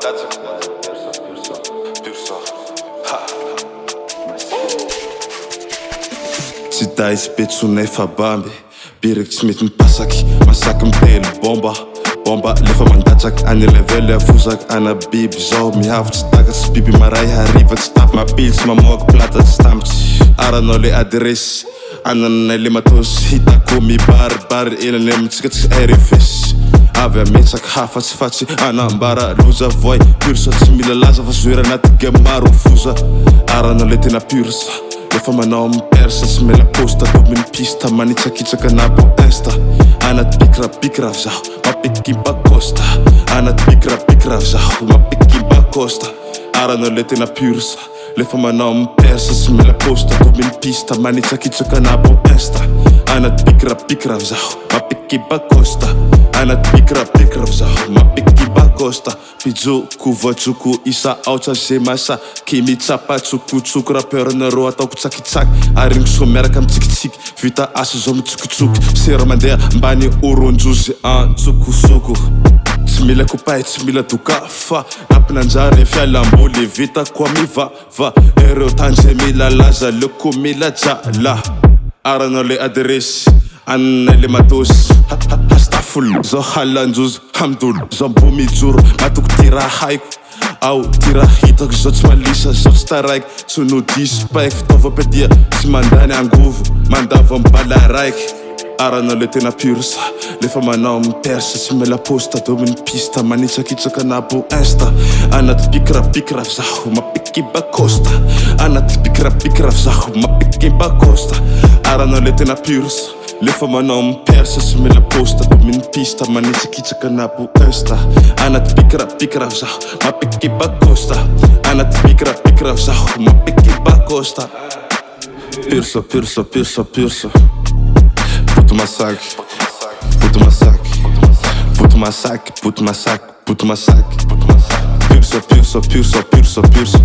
Tsy da izy petsonay fa bamby Biriky tsy mety mipasaky Masaky mitelo Bomba lefa mandatsaky Any levely avozaky Ana biby zao mihavitsy Takatsy biby maray hariva tsy tapy Mapilitsy mamoaky plata tsy tamitsy Aranao le adresy Ananay le matosy Hitako mibaribary Elany amitsika tsy RFS Avy ametsaky hafatsy fatsy Anambara loza voay Pursa tsy mila laza fa zoera anaty game maro foza Aranao le tena pursa Lefa manao mipersa Sy mela posta Dominy pista Manitsakitsaka nabo insta Anaty bikra zaho Mapikimpa costa Anaty bikra zaho Mapikimpa costa Aranao le tena pursa Lefa manao mipersa Sy mela posta Dominy pista Manitsakitsaka nabo insta Anaty bikra zaho Mapikimpa costa Anaty bikra zaho Mapikimpa costa Pijoko voajoko isa aotra ze masa Kimi tsapa tsokotsoko Rappeurnareo ataoko tsakitsaky Ary miso miaraka mitsikitsiky Vita asa zao mitsokotsoky Sera mandeha mbany oronjozy Tsokosoko Tsy mila kopay, tsy mila doka fa Nampinanjary fialamboly vita kwa miva Ereo tanje mila laza Leko mila jala Aranao le adresy Ananay le matosy Hastaful Zao halanjozy Hamdul Zao mbo mijoro Matoko tira haiko Ao tira hitako Zao tsy malisa Zao tsy taraiky Tsy nodisy paik Fitaovam-pedia Tsy mandany angovo Mandava mbala raiky Aranao le tena pursa Lefa manao mipersa Sy mela posta Dominy pista Manitsakitsaka nabo insta Anaty bikra zaho Mapikimpa costa Anaty bikra zaho Mapikimpa costa Aranao le tena pursa Lefa manao mipersa Sy mela posta Dominy pista Manitsakitsaka nabo insta Anaty bikra zaho Mapikimpa costa Anaty bikra zaho Mapikimpa costa Pursa Puto massacre Pursa